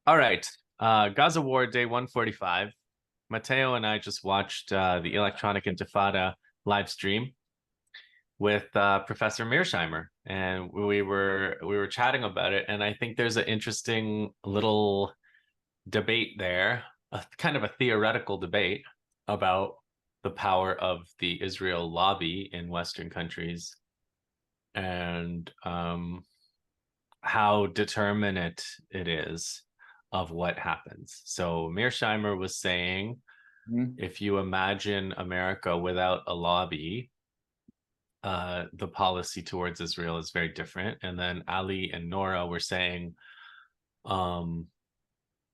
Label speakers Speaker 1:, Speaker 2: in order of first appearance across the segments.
Speaker 1: All right. Gaza War, day 145. Matteo and I just watched the Electronic Intifada live stream with Professor Meirsheimer, and we were chatting about it. And I think there's an interesting little debate there, a kind of a theoretical debate about the power of the Israel lobby in Western countries and how determinate it is of what happens. So Mearsheimer was saying,
Speaker 2: Mhm.
Speaker 1: if you imagine America without a lobby, the policy towards Israel is very different. And then Ali and Nora were saying, um,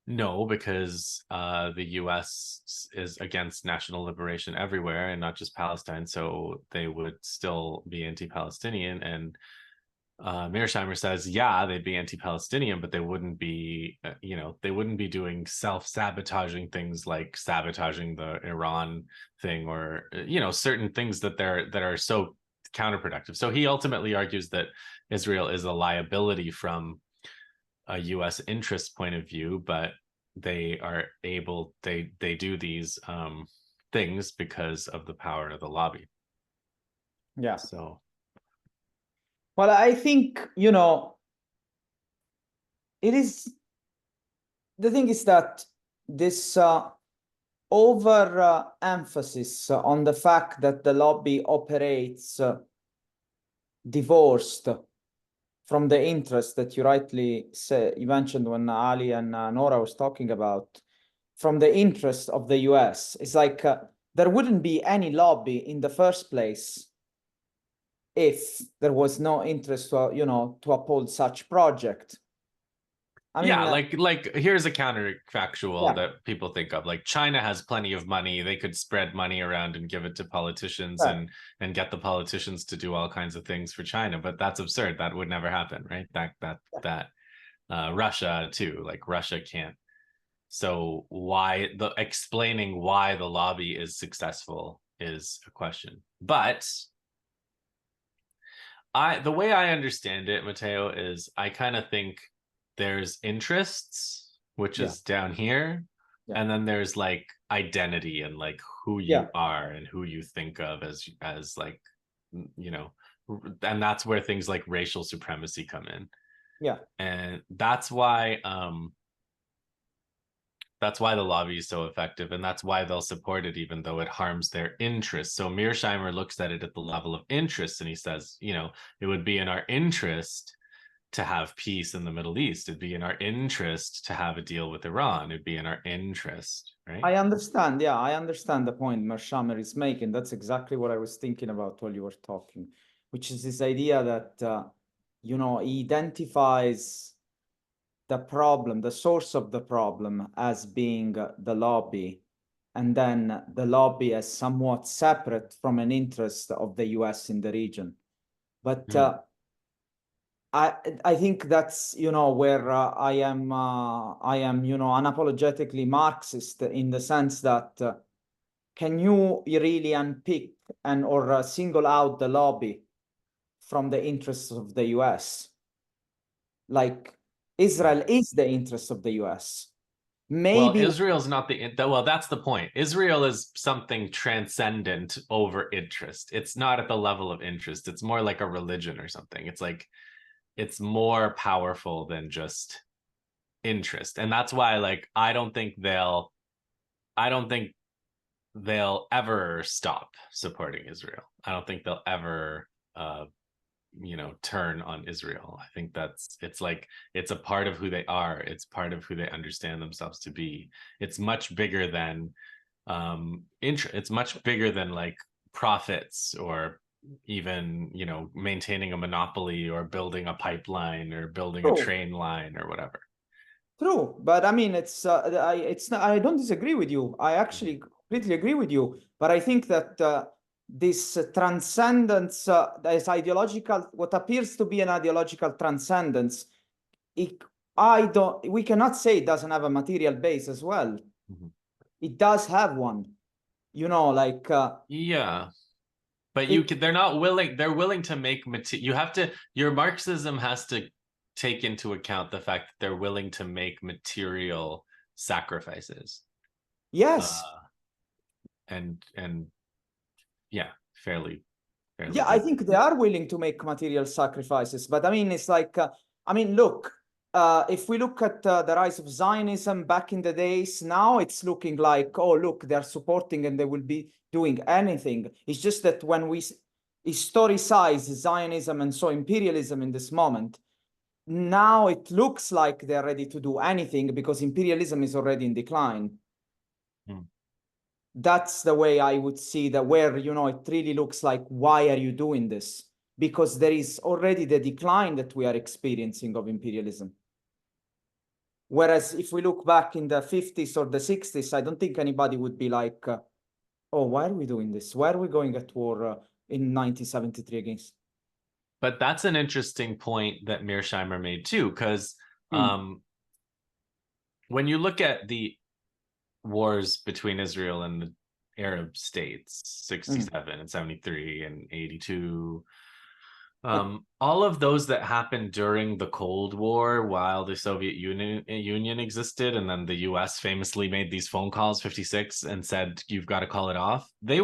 Speaker 1: no, because the U.S. is against national liberation everywhere and not just Palestine, so they would still be anti-Palestinian. And Mearsheimer says, yeah, they'd be anti-Palestinian, but they wouldn't be, they wouldn't be doing self-sabotaging things like sabotaging the Iran thing, or certain things that are so counterproductive. So he ultimately argues that Israel is a liability from a U.S. interest point of view, but they do these things because of the power of the lobby.
Speaker 2: Yeah.
Speaker 1: So
Speaker 2: Well, I think, it is the thing is that this over emphasis on the fact that the lobby operates divorced from the interest that you rightly say, you mentioned when Ali and Nora was talking about, from the interest of the US. It's like there wouldn't be any lobby in the first place if there was no interest to uphold such project. I
Speaker 1: yeah,
Speaker 2: mean,
Speaker 1: like here's a counterfactual
Speaker 2: yeah,
Speaker 1: that people think of. Like China has plenty of money. They could spread money around and give it to politicians
Speaker 2: right.
Speaker 1: and get the politicians to do all kinds of things for China. But that's absurd. That would never happen, right? That Russia too. Like Russia can't. So why the explaining why the lobby is successful is a question. But the way I understand it, Matteo, is I kind of think there's interests, which
Speaker 2: Yeah,
Speaker 1: is down here,
Speaker 2: yeah,
Speaker 1: and then there's like identity and like who
Speaker 2: yeah,
Speaker 1: you are and who you think of as like you know, and that's where things like racial supremacy come in.
Speaker 2: yeah.
Speaker 1: And that's why the lobby is so effective, and that's why they'll support it even though it harms their interests. So Mearsheimer looks at it at the level of interest, and he says, it would be in our interest to have peace in the Middle East. It'd be in our interest to have a deal with Iran. It'd be in our interest, right?
Speaker 2: I understand. Yeah, I understand the point Mershamer is making. That's exactly what I was thinking about while you were talking, which is this idea that, he identifies the problem, the source of the problem as being the lobby, and then the lobby as somewhat separate from an interest of the US in the region. But
Speaker 1: Mm.
Speaker 2: I think that's where I am unapologetically Marxist in the sense that can you really unpick and or single out the lobby from the interests of the US? Like Israel is the interest of the US.
Speaker 1: Well,
Speaker 2: Maybe
Speaker 1: Israel's not well, that's the point. Israel is something transcendent over interest. It's not at the level of interest. It's more like a religion or something. It's like it's more powerful than just interest. And that's why like I don't think they'll ever stop supporting Israel. I don't think they'll ever turn on Israel. I think it's like it's a part of who they are. It's part of who they understand themselves to be. It's much bigger than it's much bigger than like profits or even maintaining a monopoly or building a pipeline or building a
Speaker 2: true,
Speaker 1: train line or whatever.
Speaker 2: true. But I mean, it's not, I don't disagree with you. I actually completely agree with you. But I think that this transcendence, this ideological, what appears to be an ideological transcendence, it, we cannot say it doesn't have a material base as well.
Speaker 1: Mhm.
Speaker 2: It does have one. Like
Speaker 1: Yeah, but
Speaker 2: it.
Speaker 1: they're not willing. They're willing to make material. You have to. Your Marxism has to take into account the fact that they're willing to make material sacrifices.
Speaker 2: Yes.
Speaker 1: Uh, and yeah, fairly
Speaker 2: Yeah, I
Speaker 1: big.
Speaker 2: think they are willing to make material sacrifices, but I mean, it's like, I mean, look, if we look at the rise of Zionism back in the days, now it's looking like, oh, look, they're supporting and they will be doing anything. It's just that when we historicize Zionism and so imperialism in this moment, now it looks like they're ready to do anything because imperialism is already in decline.
Speaker 1: Hmm.
Speaker 2: That's the way I would see that, where, you know, it really looks like, why are you doing this? Because there is already the decline that we are experiencing of imperialism. Whereas if we look back in the 50s or the 60s, I don't think anybody would be like, oh, why are we doing this? Why are we going at war in 1973 against?
Speaker 1: But that's an interesting point that Meirsheimer made too, because
Speaker 2: Hmm.
Speaker 1: when you look at the wars between Israel and the Arab states,
Speaker 2: Hmm.
Speaker 1: 67 and 73 and 82, all of those that happened during the Cold War while the Soviet Union existed, and then the US famously made these phone calls, 56, and said, you've got to call it off. They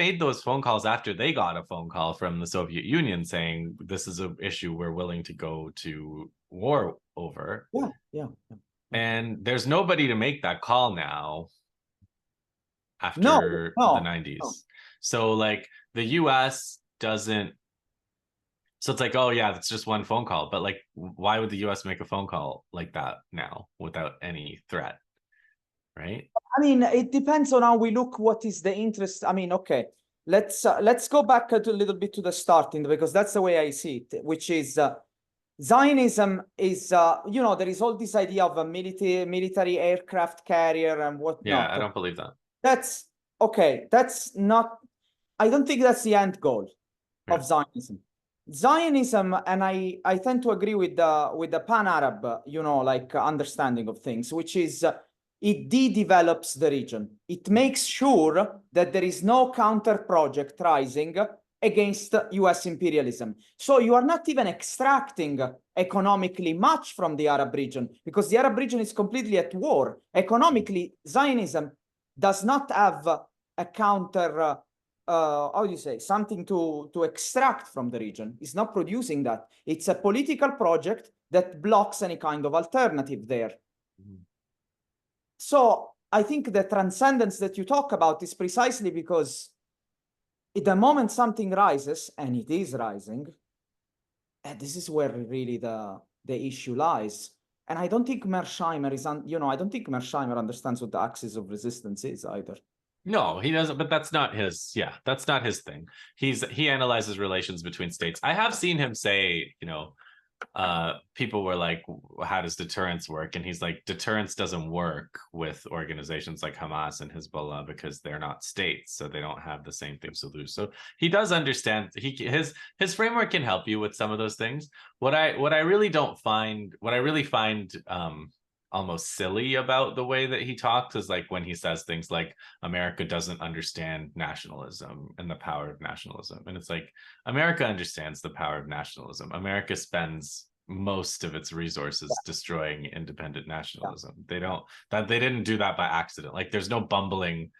Speaker 1: made those phone calls after they got a phone call from the Soviet Union saying, this is an issue we're willing to go to war over.
Speaker 2: Yeah, yeah, yeah.
Speaker 1: And there's nobody to make that call now
Speaker 2: No,
Speaker 1: after the
Speaker 2: no, no.
Speaker 1: 90s. So like the US doesn't, so it's like, oh yeah, it's just one phone call. But like, why would the US make a phone call like that now without any threat? Right?
Speaker 2: I mean, it depends on how we look. What is the interest? I mean, okay, let's go back a little bit to the starting, because that's the way I see it, which is Zionism is, you know, there is all this idea of a military aircraft carrier and
Speaker 1: Yeah, I
Speaker 2: whatnot.
Speaker 1: don't believe that.
Speaker 2: That's okay. That's not. I don't think that's the end goal
Speaker 1: Yeah.
Speaker 2: of Zionism. Zionism, and I tend to agree with the pan-Arab, you know, like understanding of things, which is it de-develops the region. It makes sure that there is no counter project rising against US imperialism. So you are not even extracting economically much from the Arab region, because the Arab region is completely at war. Economically, Zionism does not have a counter how do you say, something to extract from the region. It's not producing that. It's a political project that blocks any kind of alternative there.
Speaker 1: Mhm.
Speaker 2: So I think the transcendence that you talk about is precisely because at the moment something rises, and it is rising, and this is where really the issue lies. And I don't think Meirsheimer is, you know, I don't think Meirsheimer understands what the axis of resistance is either.
Speaker 1: No, he doesn't, but that's not his, yeah, that's not his thing. He analyzes relations between states. I have seen him say, people were like, how does deterrence work? And he's like, deterrence doesn't work with organizations like Hamas and Hezbollah because they're not states, so they don't have the same things to lose. So he does understand. His framework can help you with some of those things. What I really find almost silly about the way that he talks is like when he says things like America doesn't understand nationalism and the power of nationalism. And it's like, America understands the power of nationalism. America spends most of its resources destroying independent nationalism. They didn't do that by accident. Like there's no bumbling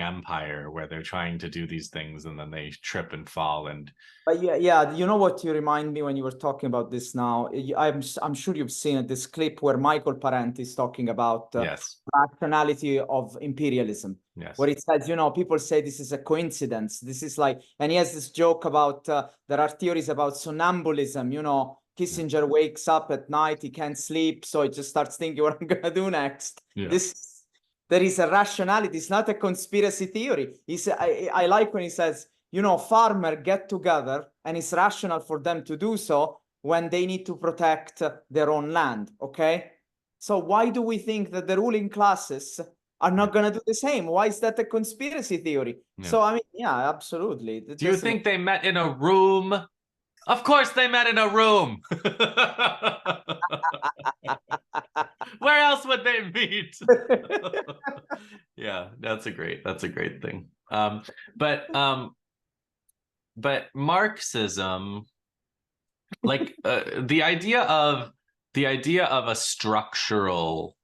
Speaker 1: empire where they're trying to do these things and then they trip and fall. And
Speaker 2: But yeah, you know what you remind me when you were talking about this now? I'm sure you've seen this clip where Michael Parenti is talking about
Speaker 1: yes,
Speaker 2: rationality of imperialism,
Speaker 1: yes,
Speaker 2: where it says, you know, people say this is a coincidence. This is like, and he has this joke about there are theories about somnambulism. You know, Kissinger wakes up at night, he can't sleep, so he just starts thinking what I'm gonna do next.
Speaker 1: yeah.
Speaker 2: This There is a rationality. It's not a conspiracy theory. I like when he says, you know, farmers get together and it's rational for them to do so when they need to protect their own land. Okay. So why do we think that the ruling classes are not going to do the same? Why is that a conspiracy theory?
Speaker 1: Yeah.
Speaker 2: So, I mean, yeah, absolutely.
Speaker 1: Do you think they met in a room? Of course they met in a room. Where else would they meet? Yeah, that's a great thing. But Marxism Like the idea of a structural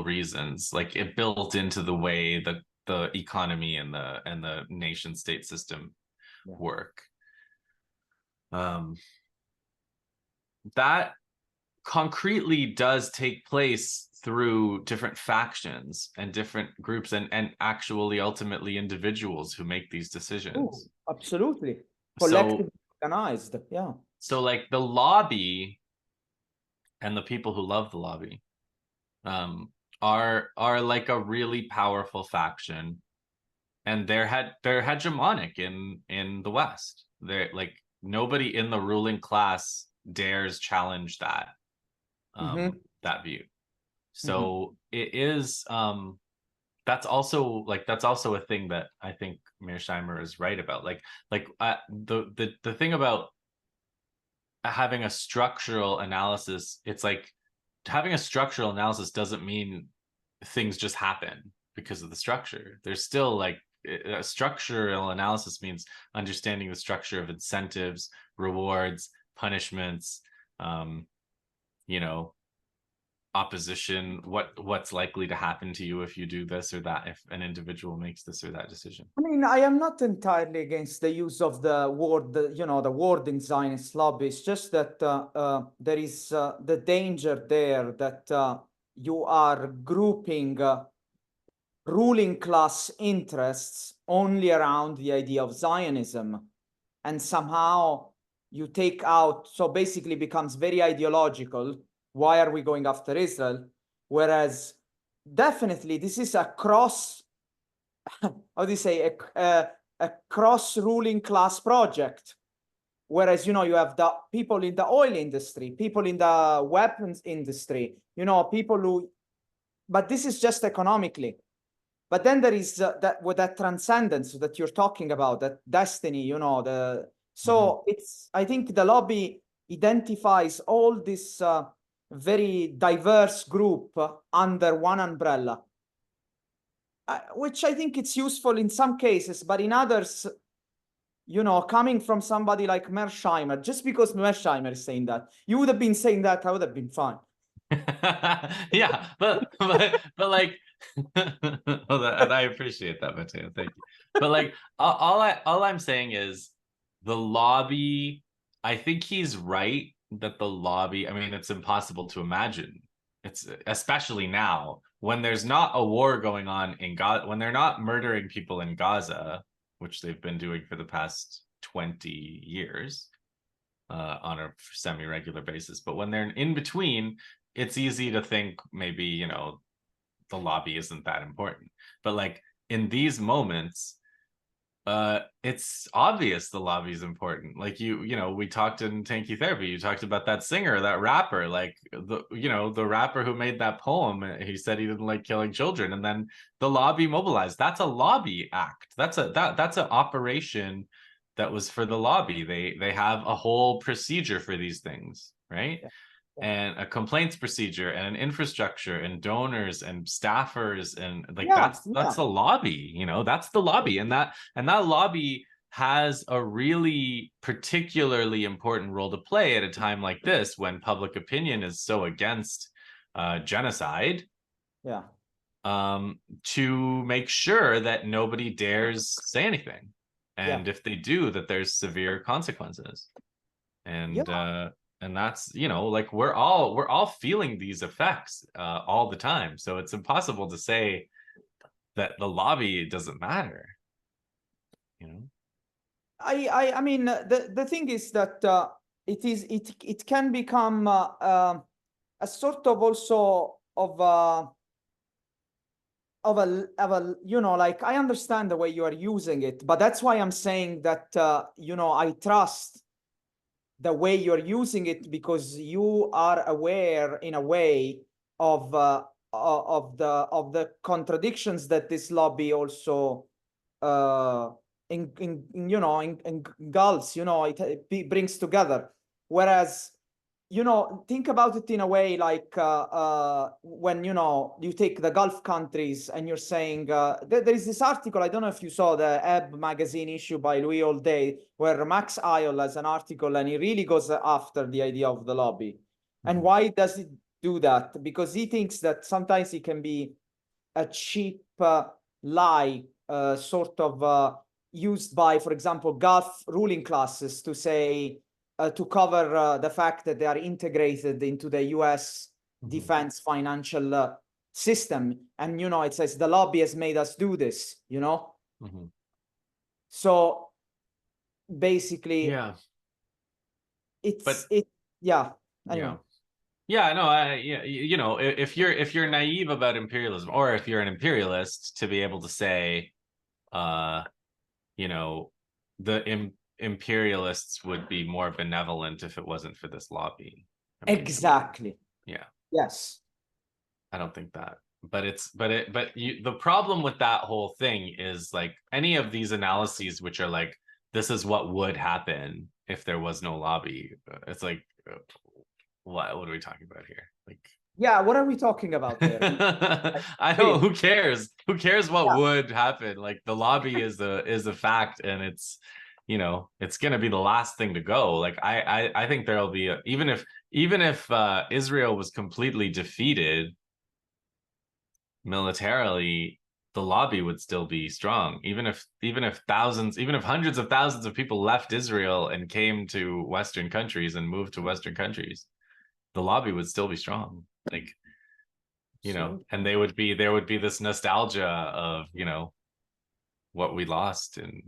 Speaker 1: reasons, like it built into the way the economy and the nation state system
Speaker 2: Yeah.
Speaker 1: work. That concretely does take place through different factions and different groups, and actually ultimately individuals who make these
Speaker 2: Oh,
Speaker 1: decisions.
Speaker 2: absolutely.
Speaker 1: So
Speaker 2: Collectively organized. Yeah.
Speaker 1: like the lobby and the people who love the lobby um are like a really powerful faction, and they're hegemonic in the West. They're like, nobody in the ruling class dares challenge
Speaker 2: Mm-hmm.
Speaker 1: that view.
Speaker 2: Mm-hmm.
Speaker 1: So it is that's also a thing that I think Meirsheimer is right about. The thing about having a structural analysis, it's like having a structural analysis doesn't mean things just happen because of the structure. There's still like a structural analysis means understanding the structure of incentives, rewards, punishments, um, you know, opposition, what's likely to happen to you if you do this or that, if an individual makes this or that decision.
Speaker 2: I mean, I am not entirely against the use of the word, the word in Zionist lobby. It's just that there is the danger there that you are grouping ruling class interests only around the idea of Zionism, and somehow you take out, so basically becomes very ideological. Why are we going after Israel? Whereas definitely this is a cross, how do you say, a cross ruling class project. Whereas, you have the people in the oil industry, people in the weapons industry, people who, but this is just economically. But then there is that with that transcendence that you're talking about, that destiny,
Speaker 1: Mm-hmm.
Speaker 2: so it's, I think the lobby identifies all this very diverse group under one umbrella, which I think it's useful in some cases, but in others, coming from somebody like Meirsheimer, just because Meirsheimer is saying that, you would have been saying that, I would have been fine.
Speaker 1: Yeah, but like, well, and I appreciate that, Mateo. Thank you. But like, all I'm saying is the lobby. I think he's right that the lobby. I mean, it's impossible to imagine. It's especially now when there's not a war going on in Gaza, when they're not murdering people in Gaza, which they've been doing for the past 20 years on a semi-regular basis. But when they're in between, it's easy to think maybe, the lobby isn't that important. But like in these moments, it's obvious the lobby is important. Like we talked in Tanky Therapy, you talked about that singer, that rapper, like the rapper who made that poem. He said he didn't like killing children, and then the lobby mobilized. That's a lobby act. That's an operation that was for the lobby. They have a whole procedure for these things, right?
Speaker 2: Yeah, yeah,
Speaker 1: And a complaints procedure and an infrastructure and donors and staffers, and like
Speaker 2: yeah,
Speaker 1: that's the lobby, that's the lobby. And that lobby has a really particularly important role to play at a time like this when public opinion is so against genocide,
Speaker 2: yeah,
Speaker 1: to make sure that nobody dares say anything,
Speaker 2: yeah,
Speaker 1: and if they do, that there's severe consequences.
Speaker 2: yeah.
Speaker 1: And that's, like we're all feeling these effects all the time, so it's impossible to say that the lobby doesn't matter, you know.
Speaker 2: I mean, the thing is that it can become a sort of also of a like, I understand the way you are using it, but that's why I'm saying that I trust the way you're using it, because you are aware in a way of the contradictions that this lobby also engulfs, it brings together. Whereas you know, think about it in a way like when, you know, you take the Gulf countries and you're saying, there is this article, I don't know if you saw the Ebb magazine issue by Louis Allday, where Max Eyal has an article and he really goes after the idea of the lobby. And why does he do that? Because he thinks that sometimes it can be a cheap lie, sort of used by, for example, Gulf ruling classes to say, to cover the fact that they are integrated into the US defense financial system. And, you know, it says the lobby has made us do this, you know? So basically,
Speaker 1: Yeah.
Speaker 2: yeah. Anyway.
Speaker 1: Yeah, no, you know, if you're naive about imperialism, or if you're an imperialist, to be able to say, you know, the imperialists would be more benevolent if it wasn't for this lobby. I mean,
Speaker 2: Exactly.
Speaker 1: yeah.
Speaker 2: Yes.
Speaker 1: I don't think that. But the problem with that whole thing is, like, any of these analyses which are like, this is what would happen if there was no lobby. It's like, what are we talking about here? Like,
Speaker 2: yeah, what are we talking about there?
Speaker 1: I know, who cares? Who cares what
Speaker 2: Yeah.
Speaker 1: would happen? Like, the lobby is a fact, and it's, you know, it's gonna be the last thing to go. Like, I think there'll be even if Israel was completely defeated militarily, the lobby would still be strong. Even if hundreds of thousands of people left Israel and came to Western countries and moved to Western countries, the lobby would still be strong. Like, you know, and there would be this nostalgia of, you know, what we lost, and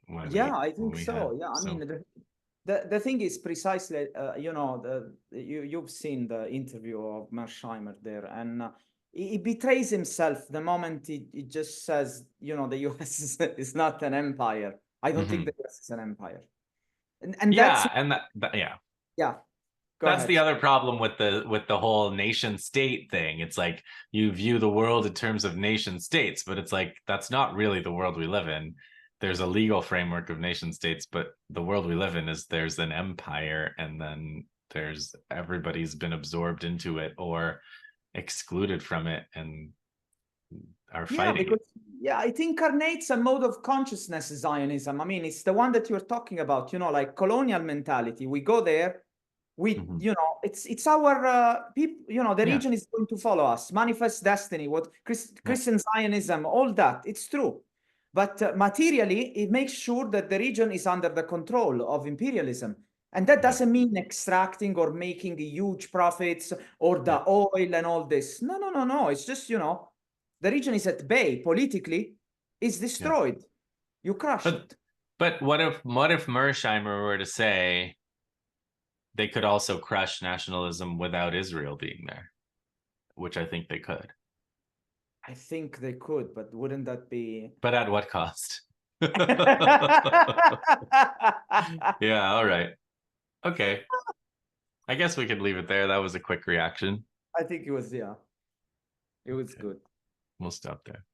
Speaker 2: I think so. Yeah, I mean, the thing is precisely, you know, you've seen the interview of Meirsheimer there, and he betrays himself the moment he just says, you know, the US is not an empire. I don't think the US is an empire, and that's yeah. Go
Speaker 1: That's
Speaker 2: ahead.
Speaker 1: the other problem with the whole nation state thing. It's like, you view the world in terms of nation states, but it's like, that's not really the world we live in. There's a legal framework of nation states, but the world we live in is, there's an empire, and then there's, everybody's been absorbed into it or excluded from it and are fighting.
Speaker 2: Because it incarnates a mode of consciousness, Zionism. I mean, it's the one that you're talking about, you know, like colonial mentality. We go there, you know, it's our people, you know, the region is going to follow us. Manifest destiny, what Christian Zionism, all that, it's true. But materially, it makes sure that the region is under the control of imperialism. And that doesn't mean extracting or making huge profits or the oil and all this. No. It's just, you know, the region is at bay politically, it's destroyed. You crush it.
Speaker 1: But what if Meirsheimer were to say they could also crush nationalism without Israel being there, which I think they could.
Speaker 2: I think they could, but wouldn't that be...
Speaker 1: But at what cost? Yeah, all right. Okay. I guess we could leave it there. That was a quick reaction.
Speaker 2: I think it was, it was good.
Speaker 1: We'll stop there.